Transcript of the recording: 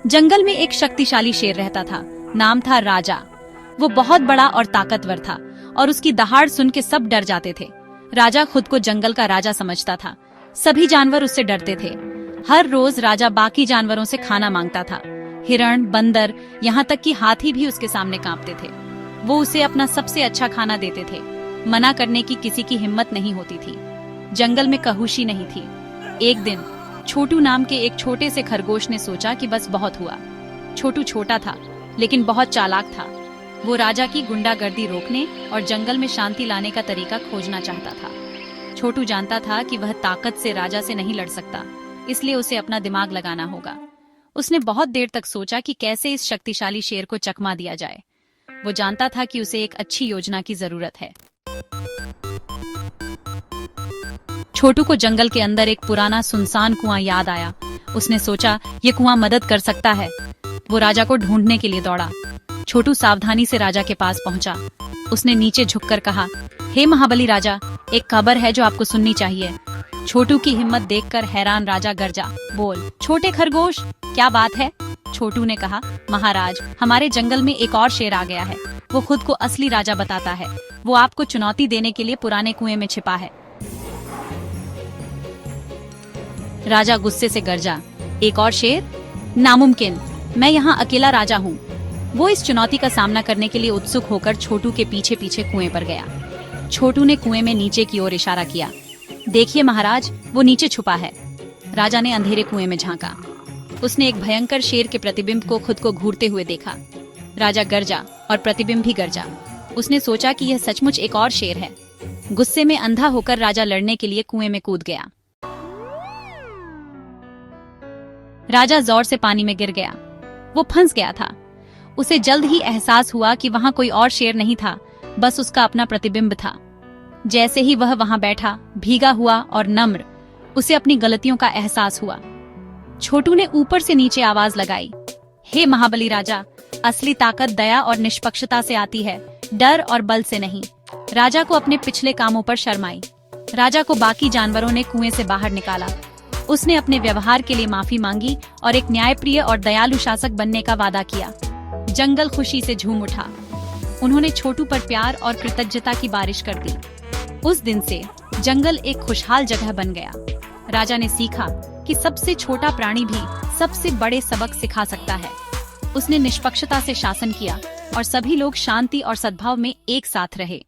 जंगल में एक शक्तिशाली शेर रहता था। नाम था राजा। वो बहुत बड़ा और ताकतवर था और उसकी दहाड़ सुन के सब डर जाते थे। राजा खुद को जंगल का राजा समझता था। सभी जानवर उससे डरते थे। हर रोज राजा बाकी जानवरों से खाना मांगता था। हिरण, बंदर, यहाँ तक कि हाथी भी उसके सामने कांपते थे। वो उसे अपना सबसे अच्छा खाना देते थे। मना करने की किसी की हिम्मत नहीं होती थी। जंगल में कहुशी नहीं थी। एक दिन छोटू नाम के एक छोटे से खरगोश ने सोचा कि बस बहुत हुआ। छोटू छोटा था लेकिन बहुत चालाक था। वो राजा की गुंडागर्दी रोकने और जंगल में शांति लाने का तरीका खोजना चाहता था। छोटू जानता था कि वह ताकत से राजा से नहीं लड़ सकता, इसलिए उसे अपना दिमाग लगाना होगा। उसने बहुत देर तक सोचा कि कैसे इस शक्तिशाली शेर को चकमा दिया जाए। वो जानता था कि उसे एक अच्छी योजना की जरूरत है। छोटू को जंगल के अंदर एक पुराना सुनसान कुआं याद आया। उसने सोचा ये कुआं मदद कर सकता है। वो राजा को ढूंढने के लिए दौड़ा। छोटू सावधानी से राजा के पास पहुंचा। उसने नीचे झुककर कहा, हे महाबली राजा, एक खबर है जो आपको सुननी चाहिए। छोटू की हिम्मत देखकर हैरान राजा गरजा, बोल छोटे खरगोश, क्या बात है? छोटू ने कहा, महाराज, हमारे जंगल में एक और शेर आ गया है। वो खुद को असली राजा बताता है। वो आपको चुनौती देने के लिए पुराने कुएं में छिपा है। राजा गुस्से से गरजा, एक और शेर? नामुमकिन, मैं यहाँ अकेला राजा हूँ। वो इस चुनौती का सामना करने के लिए उत्सुक होकर छोटू के पीछे पीछे कुएं पर गया। छोटू ने कुएं में नीचे की ओर इशारा किया। देखिए महाराज, वो नीचे छुपा है। राजा ने अंधेरे कुएं में झांका। उसने एक भयंकर शेर के प्रतिबिंब को खुद को घूरते हुए देखा। राजा गरजा और प्रतिबिंब भी गरजा। उसने सोचा कि यह सचमुच एक और शेर है। गुस्से में अंधा होकर राजा लड़ने के लिए कुएं में कूद गया। राजा जोर से पानी में गिर गया। वो फंस गया था। उसे जल्द ही एहसास हुआ कि वहां कोई और शेर नहीं था, बस उसका अपना प्रतिबिंब था। जैसे ही वह वहां बैठा, भीगा हुआ और नम्र, उसे अपनी गलतियों का एहसास हुआ। छोटू ने ऊपर से नीचे आवाज लगाई, हे महाबली राजा, असली ताकत दया और निष्पक्षता से आती है, डर और बल से नहीं। राजा को अपने पिछले कामों पर शर्म आई। राजा को बाकी जानवरों ने कुएं से बाहर निकाला। उसने अपने व्यवहार के लिए माफी मांगी और एक न्यायप्रिय और दयालु शासक बनने का वादा किया। जंगल खुशी से झूम उठा। उन्होंने छोटू पर प्यार और कृतज्ञता की बारिश कर दी। उस दिन से जंगल एक खुशहाल जगह बन गया। राजा ने सीखा कि सबसे छोटा प्राणी भी सबसे बड़े सबक सिखा सकता है। उसने निष्पक्षता से शासन किया और सभी लोग शांति और सद्भाव में एक साथ रहे।